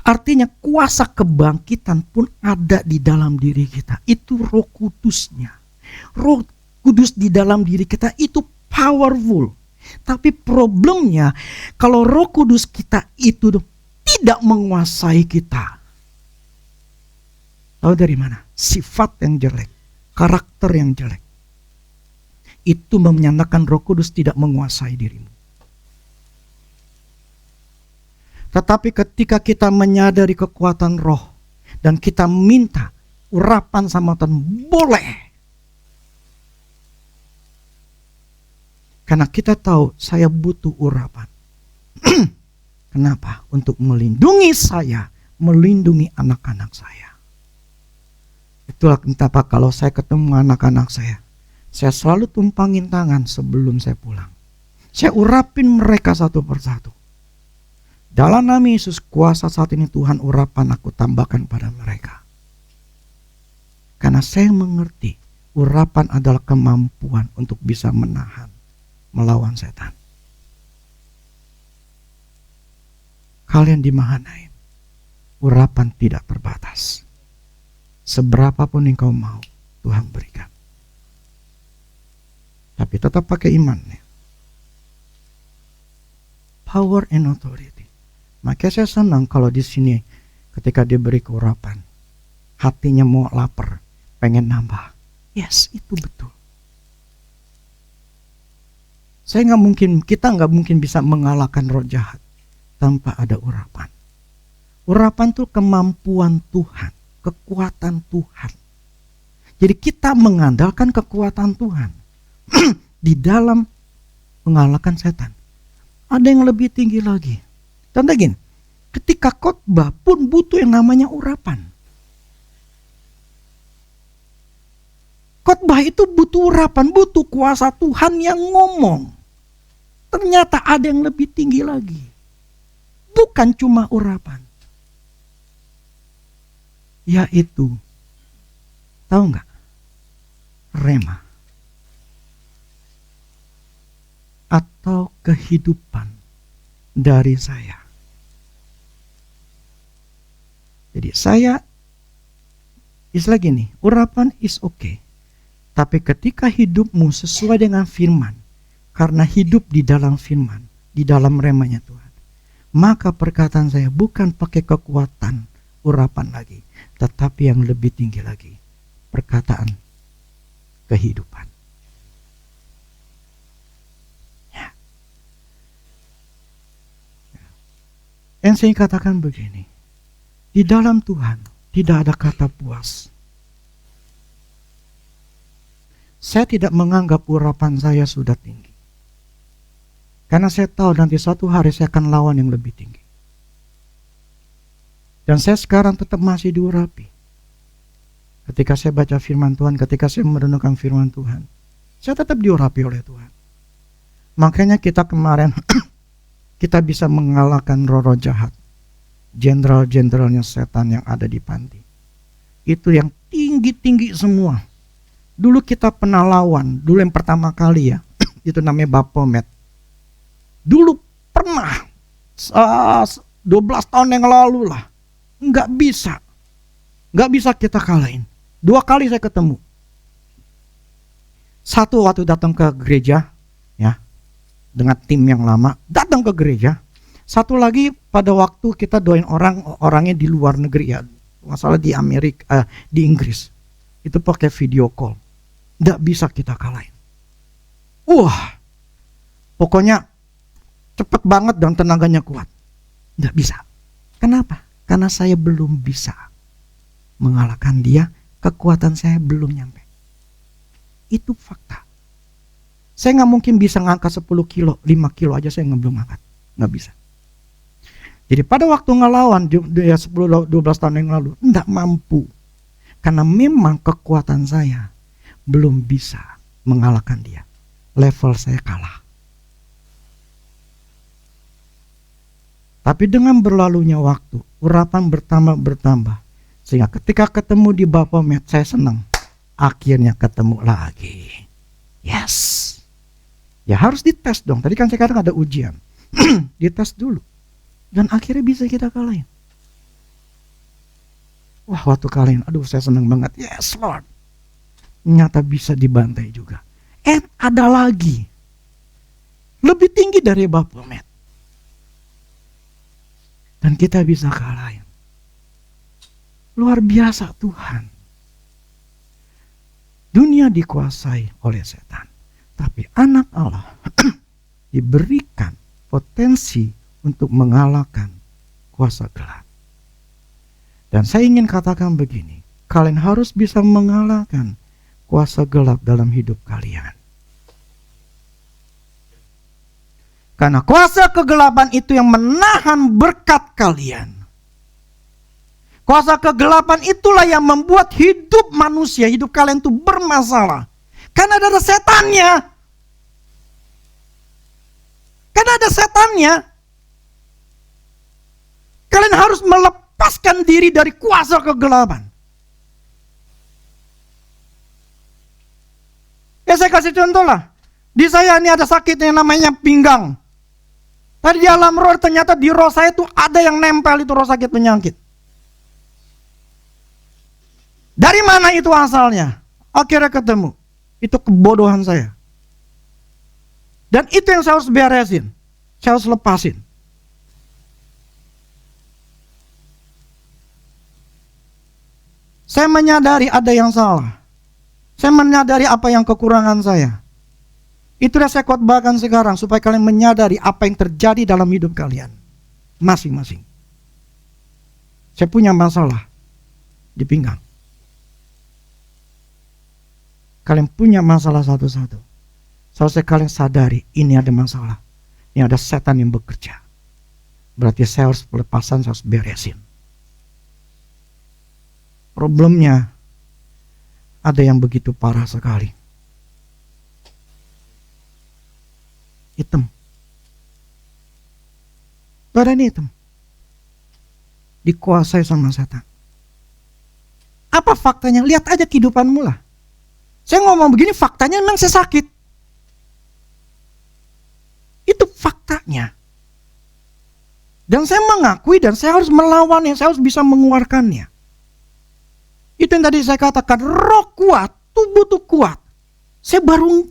Speaker 1: Artinya kuasa kebangkitan pun ada di dalam diri kita. Itu Roh Kudusnya. Roh Kudus di dalam diri kita itu powerful. Tapi problemnya kalau Roh Kudus kita itu tidak menguasai kita. Tahu dari mana? Sifat yang jelek, karakter yang jelek. Itu menyatakan Roh Kudus tidak menguasai dirimu. Tetapi ketika kita menyadari kekuatan roh dan kita minta urapan sama Tuhan, boleh. Karena kita tahu saya butuh urapan. Kenapa? Untuk melindungi saya, melindungi anak-anak saya. Itulah kenapa kalau saya ketemu anak-anak saya selalu tumpangin tangan sebelum saya pulang. Saya urapin mereka satu persatu. Dalam nama Yesus, kuasa saat ini Tuhan urapan aku tambahkan pada mereka. Karena saya mengerti urapan adalah kemampuan untuk bisa menahan, melawan setan. Kalian dimanai, urapan tidak terbatas. Seberapapun yang kau mau, Tuhan berikan. Tapi tetap pakai imannya. Power and authority. Makanya saya senang kalau di sini ketika diberi urapan, hatinya mau lapar, pengen nambah. Yes, itu betul. Kita nggak mungkin bisa mengalahkan roh jahat tanpa ada urapan. Urapan itu kemampuan Tuhan, kekuatan Tuhan. Jadi kita mengandalkan kekuatan Tuhan di dalam mengalahkan setan. Ada yang lebih tinggi lagi. Contoh gini, ketika khotbah pun butuh yang namanya urapan. Khotbah itu butuh urapan, butuh kuasa Tuhan yang ngomong. Ternyata ada yang lebih tinggi lagi. Bukan cuma urapan. Yaitu, tahu nggak? Rema. Atau kehidupan dari saya. Jadi saya istilah gini, urapan is okay. Tapi ketika hidupmu sesuai dengan firman, karena hidup di dalam firman, di dalam remanya Tuhan, maka perkataan saya bukan pakai kekuatan urapan lagi, tetapi yang lebih tinggi lagi, perkataan kehidupan. Ya. Yang saya katakan begini, di dalam Tuhan tidak ada kata puas. Saya tidak menganggap urapan saya sudah tinggi. Karena saya tahu nanti suatu hari saya akan lawan yang lebih tinggi. Dan saya sekarang tetap masih diurapi. Ketika saya baca firman Tuhan, ketika saya merenungkan firman Tuhan, saya tetap diurapi oleh Tuhan. Makanya kita kemarin, kita bisa mengalahkan roh-roh jahat. Jenderal-jenderalnya setan yang ada di panti. Itu yang tinggi-tinggi semua. Dulu kita pernah lawan, dulu yang pertama kali ya, itu namanya Baphomet. Dulu pernah, 12 tahun yang lalu lah, nggak bisa kita kalahin. 2 kali saya ketemu. Satu waktu datang ke gereja, ya, dengan tim yang lama, datang ke gereja. Satu lagi pada waktu kita doain orangnya di luar negeri ya, masalah di Amerika, di Inggris, itu pakai video call. Nggak bisa kita kalahin. Pokoknya cepet banget dan tenaganya kuat. Nggak bisa. Kenapa? Karena saya belum bisa mengalahkan dia. Kekuatan saya belum nyampe. Itu fakta. Saya nggak mungkin bisa ngangkat 10 kilo, 5 kilo aja saya belum ngangkat. Nggak bisa. Jadi pada waktu ngelawan dia 10-12 tahun yang lalu, nggak mampu. Karena memang kekuatan saya belum bisa mengalahkan dia. Level saya kalah. Tapi dengan berlalunya waktu, urapan bertambah. Sehingga ketika ketemu di Baphomet, saya senang. Akhirnya ketemu lagi. Yes. Ya harus dites dong. Tadi kan saya katakan ada ujian. Dites dulu. Dan akhirnya bisa kita kalahin. Wah, waktu kalian, aduh saya senang banget. Yes Lord. Nyata bisa dibantai juga. Ada lagi. Lebih tinggi dari Baphomet. Dan kita bisa kalahin. Luar biasa Tuhan. Dunia dikuasai oleh setan. Tapi anak Allah diberikan potensi untuk mengalahkan kuasa gelap. Dan saya ingin katakan begini. Kalian harus bisa mengalahkan kuasa gelap dalam hidup kalian. Karena kuasa kegelapan itu yang menahan berkat kalian. Kuasa kegelapan itulah yang membuat hidup manusia, hidup kalian itu bermasalah. Karena ada setannya. Karena ada setannya. Kalian harus melepaskan diri dari kuasa kegelapan. Ya saya kasih contoh lah. Di saya ini ada sakit yang namanya pinggang. Tadi di alam roh ternyata di roh saya itu ada yang nempel itu roh sakit penyakit. Dari mana itu asalnya? Akhirnya ketemu. Itu kebodohan saya. Dan itu yang saya harus beresin. Saya harus lepasin. Saya menyadari ada yang salah. Saya menyadari apa yang kekurangan saya. Itulah saya khotbahkan sekarang supaya kalian menyadari apa yang terjadi dalam hidup kalian. Masing-masing. Saya punya masalah di pinggang. Kalian punya masalah satu-satu. Seharusnya kalian sadari ini ada masalah. Ini ada setan yang bekerja. Berarti saya harus pelepasan, saya harus beresin. Problemnya ada yang begitu parah sekali. Hitam. Badan hitam. Dikuasai sama setan. Apa faktanya? Lihat aja kehidupanmu lah. Saya ngomong begini faktanya memang saya sakit. Itu faktanya. Dan saya mengakui dan saya harus melawannya. Saya harus bisa mengeluarkannya. Itu yang tadi saya katakan. Roh kuat, tubuh tuh kuat. Saya baru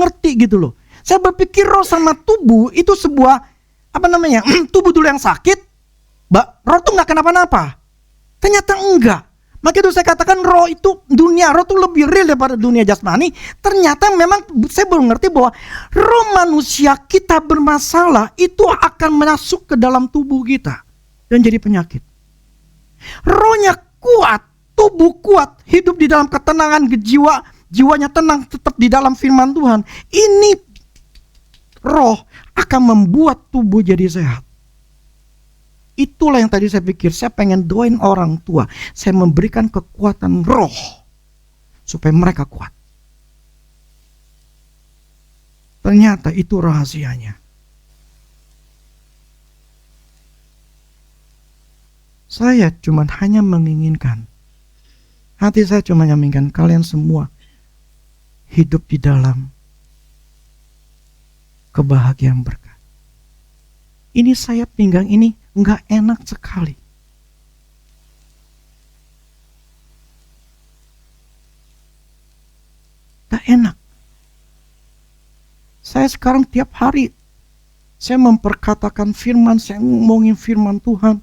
Speaker 1: ngerti gitu loh. Saya berpikir roh sama tubuh itu sebuah, tubuh dulu yang sakit, roh tuh gak kenapa-napa. Ternyata enggak. Maka itu saya katakan roh itu dunia, roh itu lebih real daripada dunia jasmani. Ternyata memang saya baru ngerti bahwa roh manusia kita bermasalah itu akan masuk ke dalam tubuh kita. Dan jadi penyakit. Rohnya kuat, tubuh kuat, hidup di dalam ketenangan jiwanya tenang tetap di dalam firman Tuhan. Ini roh akan membuat tubuh jadi sehat. Itulah yang tadi saya pikir. Saya pengen doain orang tua. Saya memberikan kekuatan roh. Supaya mereka kuat. Ternyata itu rahasianya. Saya cuma hanya menginginkan. Hati saya cuma menginginkan kalian semua hidup di dalam kebahagiaan berkat. Ini saya pinggang ini nggak enak sekali. Nggak enak. Saya sekarang tiap hari saya memperkatakan firman, saya ngomongin firman Tuhan.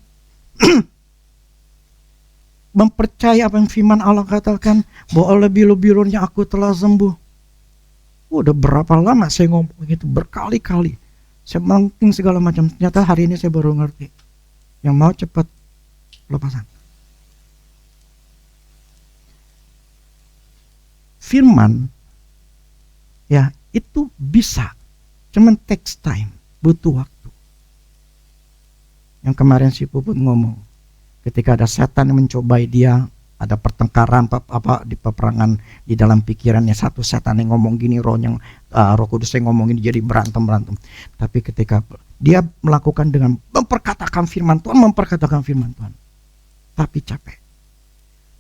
Speaker 1: Mempercayai apa yang firman Allah katakan, bahwa lebih-lebihnya aku telah sembuh. Udah berapa lama saya ngomong itu berkali-kali. Saya mengking segala macam. Ternyata hari ini saya baru ngerti. Yang mau cepat lepasan. Firman ya itu bisa. Cuman takes time. Butuh waktu. Yang kemarin si Puput ngomong. Ketika ada setan yang mencobai dia. Ada pertengkaran di peperangan di dalam pikirannya, satu setan yang ngomong gini, roh Kudus yang ngomong gini, jadi berantem. Tapi ketika Dia melakukan dengan memperkatakan firman Tuhan, tapi capek.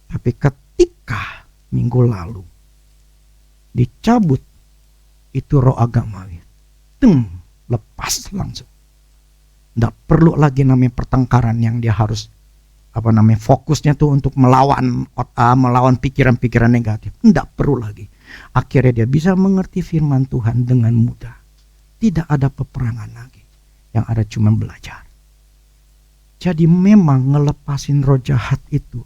Speaker 1: Tapi ketika minggu lalu dicabut itu roh agamawi, lepas langsung. Nggak perlu lagi namanya pertengkaran yang dia harus fokusnya tuh untuk melawan pikiran-pikiran negatif. Nggak perlu lagi. Akhirnya dia bisa mengerti firman Tuhan dengan mudah. Tidak ada peperangan lagi. Yang ada cuma belajar. Jadi memang ngelepasin roh jahat itu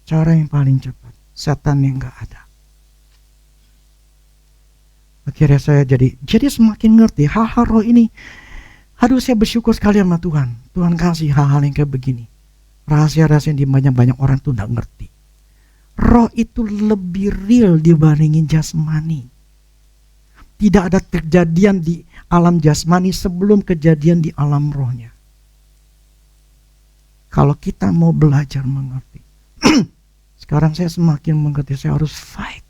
Speaker 1: cara yang paling cepat. Setan yang nggak ada. Akhirnya saya jadi semakin ngerti hal-hal roh ini. Aduh, saya bersyukur sekali sama Tuhan. Tuhan kasih hal-hal yang kayak begini. Rahasia-rahasia yang banyak orang tuh gak ngerti. Roh itu lebih real dibandingin jasmani. Tidak ada kejadian di alam jasmani sebelum kejadian di alam rohnya. Kalau kita mau belajar mengerti. Sekarang saya semakin mengerti, saya harus fight.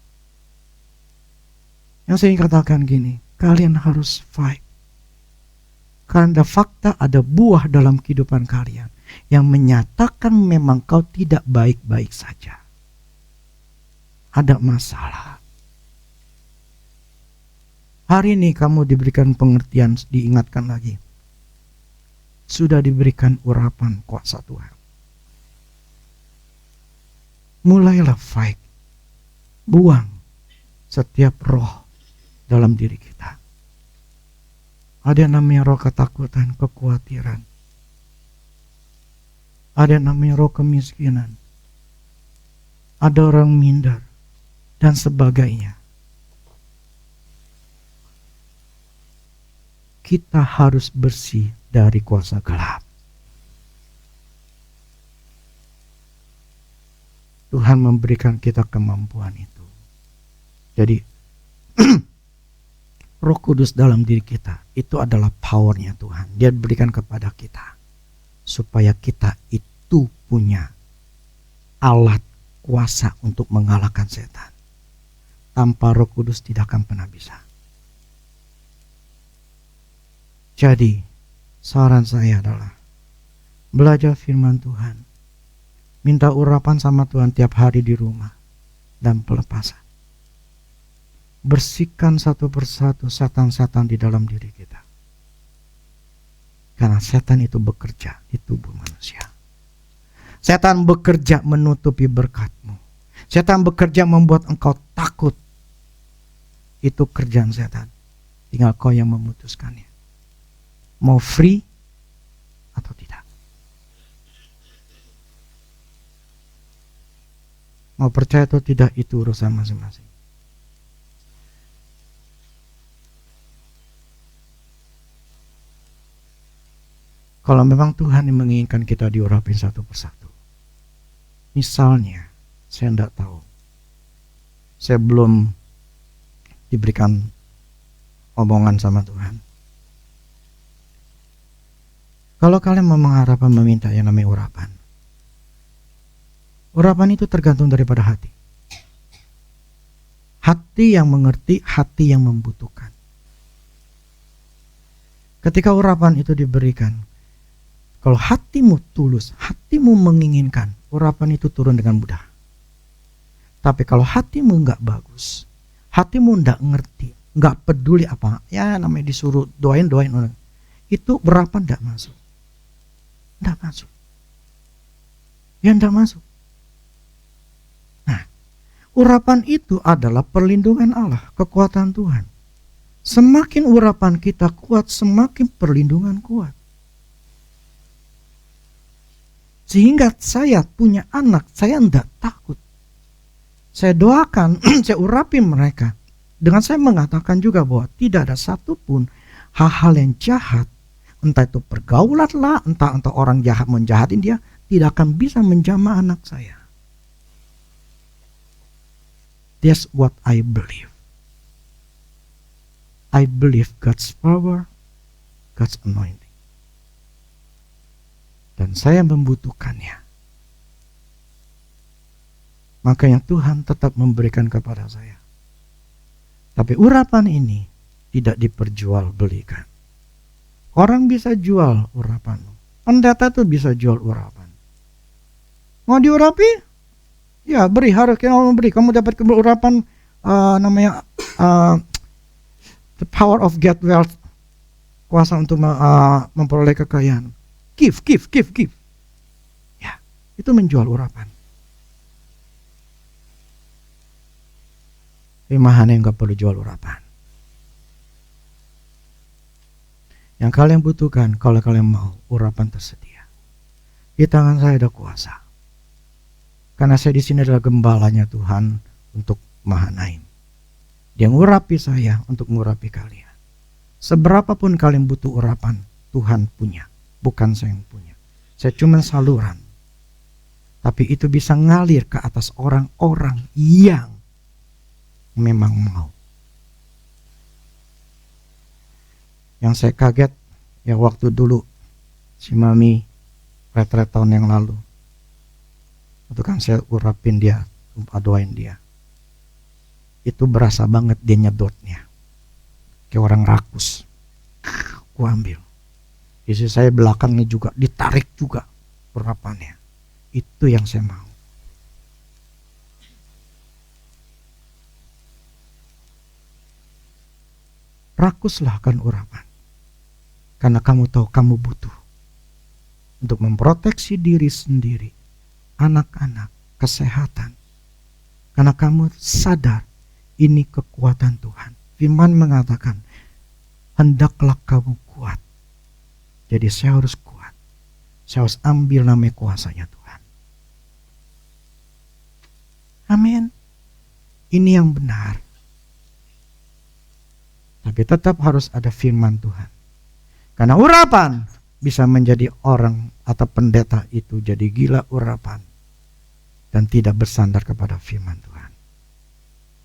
Speaker 1: Yang saya katakan gini, kalian harus fight. Karena fakta ada buah dalam kehidupan kalian yang menyatakan memang kau tidak baik-baik saja. Ada masalah. Hari ini kamu diberikan pengertian, diingatkan lagi. Sudah diberikan urapan kuasa Tuhan. Mulailah fight. Buang setiap roh dalam diri kita. Ada yang namanya roh ketakutan, kekhawatiran. Ada yang namanya roh kemiskinan. Ada orang minder dan sebagainya. Kita harus bersih dari kuasa gelap. Tuhan memberikan kita kemampuan itu. Jadi Roh Kudus dalam diri kita itu adalah powernya Tuhan. Dia berikan kepada kita supaya kita itu punya alat kuasa untuk mengalahkan setan. Tanpa Roh Kudus tidak akan pernah bisa. Jadi saran saya adalah belajar firman Tuhan, minta urapan sama Tuhan tiap hari di rumah, dan pelepasan. Bersihkan satu persatu setan-setan di dalam diri kita. Karena setan itu bekerja di tubuh manusia. Setan bekerja menutupi berkatmu. Setan bekerja membuat engkau takut. Itu kerjaan setan. Tinggal kau yang memutuskannya. Mau free atau tidak. Mau percaya atau tidak itu urusan masing-masing. Kalau memang Tuhan yang menginginkan kita diurapin satu persatu. Misalnya, saya tidak tahu. Saya belum diberikan omongan sama Tuhan. Kalau kalian mau mengharapkan meminta yang namanya urapan. Urapan itu tergantung daripada hati. Hati yang mengerti, hati yang membutuhkan. Ketika urapan itu diberikan, kalau hatimu tulus, hatimu menginginkan, urapan itu turun dengan mudah. Tapi kalau hatimu nggak bagus, hatimu nggak ngerti, nggak peduli apa, ya namanya disuruh doain orang, itu urapan nggak masuk, nggak masuk, ya nggak masuk. Nah, urapan itu adalah perlindungan Allah, kekuatan Tuhan. Semakin urapan kita kuat, semakin perlindungan kuat. Sehingga saya punya anak, saya tidak takut. Saya doakan, saya urapi mereka. Dengan saya mengatakan juga bahwa tidak ada satupun hal-hal yang jahat. Entah itu pergaulan lah, entah orang jahat menjahatin dia, tidak akan bisa menjamah anak saya. That's what I believe. I believe God's power, God's anointing. Dan saya membutuhkannya. Makanya Tuhan tetap memberikan kepada saya. Tapi urapan ini tidak diperjualbelikan. Orang bisa jual urapan. Pendeta tuh bisa jual urapan. Mau diurapi? Ya beri, harus kamu beri. Kamu dapat urapan namanya the power of get wealth, kuasa untuk memperoleh kekayaan. Give. Ya, itu menjual urapan. Tapi mana yang gak perlu jual urapan? Yang kalian butuhkan, kalau kalian mau, urapan tersedia. Di tangan saya ada kuasa. Karena saya di sini adalah gembalanya Tuhan untuk Mahanaim. Dia ngurapi saya untuk ngurapi kalian. Seberapapun kalian butuh urapan, Tuhan punya, bukan saya yang punya. Saya cuma saluran. Tapi itu bisa ngalir ke atas orang-orang yang memang mau. Yang saya kaget, ya waktu dulu si Mami retret tahun yang lalu, itu kan saya urapin dia, doain dia. Itu berasa banget dia nyedotnya, kayak orang rakus. Aku ambil. Isi saya belakangnya juga ditarik juga urapannya. Itu yang saya mau. Rakuslah kan urapan. Karena kamu tahu kamu butuh untuk memproteksi diri sendiri, anak-anak, kesehatan. Karena kamu sadar ini kekuatan Tuhan. Firman mengatakan, hendaklah kamu kuat. Jadi saya harus kuat. Saya harus ambil namanya kuasanya Tuhan. Amin. Ini yang benar. Tapi tetap harus ada firman Tuhan. Karena urapan bisa menjadi orang atau pendeta itu jadi gila urapan dan tidak bersandar kepada firman Tuhan.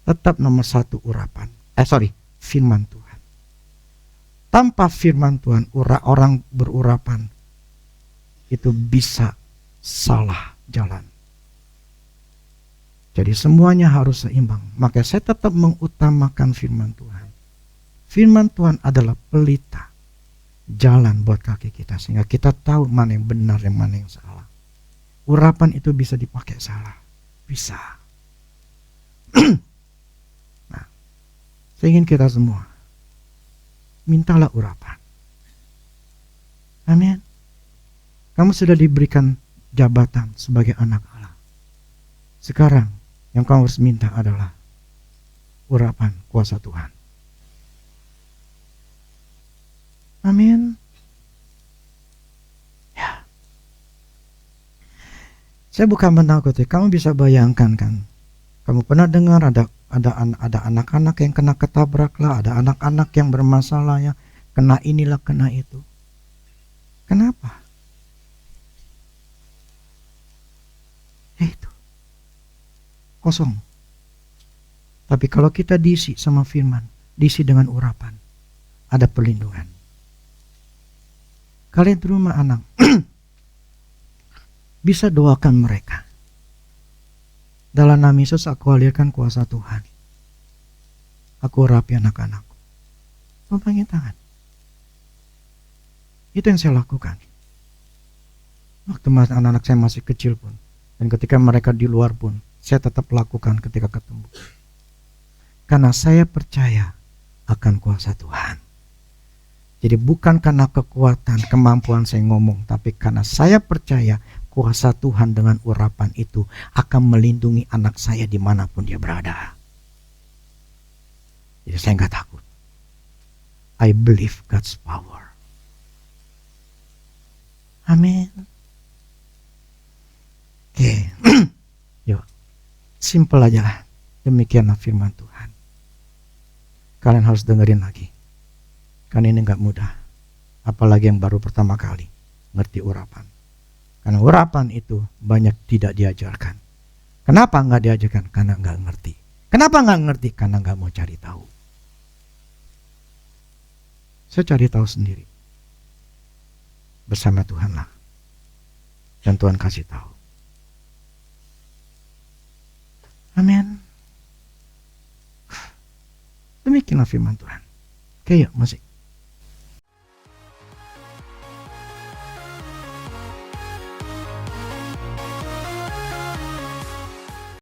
Speaker 1: Tetap nomor satu urapan. Firman Tuhan. Tanpa firman Tuhan, orang berurapan itu bisa salah jalan. Jadi semuanya harus seimbang. Maka saya tetap mengutamakan firman Tuhan. Firman Tuhan adalah pelita jalan buat kaki kita, sehingga kita tahu mana yang benar dan mana yang salah. Urapan itu bisa dipakai salah, bisa. Nah, saya ingin kita semua mintalah urapan. Amin. Kamu sudah diberikan jabatan sebagai anak Allah. Sekarang yang kamu harus minta adalah urapan kuasa Tuhan. Amin. Ya. Saya bukan menakuti. Kamu bisa bayangkan kan? Kamu pernah dengar ada anak-anak yang kena ketabrak lah, ada anak-anak yang bermasalah ya, kena inilah, kena itu. Kenapa? Itu kosong. Tapi kalau kita diisi sama firman, diisi dengan urapan, ada perlindungan. Kalian di rumah anak bisa doakan mereka. Dalam nama Yesus aku alirkan kuasa Tuhan. Aku urapi anak-anakku. Tumpangin tangan. Itu yang saya lakukan. Waktu anak-anak saya masih kecil pun. Dan ketika mereka di luar pun, saya tetap lakukan ketika ketemu. Karena saya percaya akan kuasa Tuhan. Jadi bukan karena kekuatan, kemampuan saya ngomong, tapi karena saya percaya kuasa Tuhan dengan urapan itu akan melindungi anak saya dimanapun dia berada. Jadi saya nggak takut. I believe God's power. Amin. Oke. Yuk. Simple aja lah. Demikianlah firman Tuhan. Kalian harus dengerin lagi. Karena ini nggak mudah. Apalagi yang baru pertama kali ngerti urapan. Karena urapan itu banyak tidak diajarkan. Kenapa nggak diajarkan? Karena nggak ngerti. Kenapa nggak ngerti? Karena nggak mau cari tahu. Saya cari tahu sendiri. Bersama Tuhan lah. Dan Tuhan kasih tahu. Amin. Demikianlah firman Tuhan. Oke, yuk musik.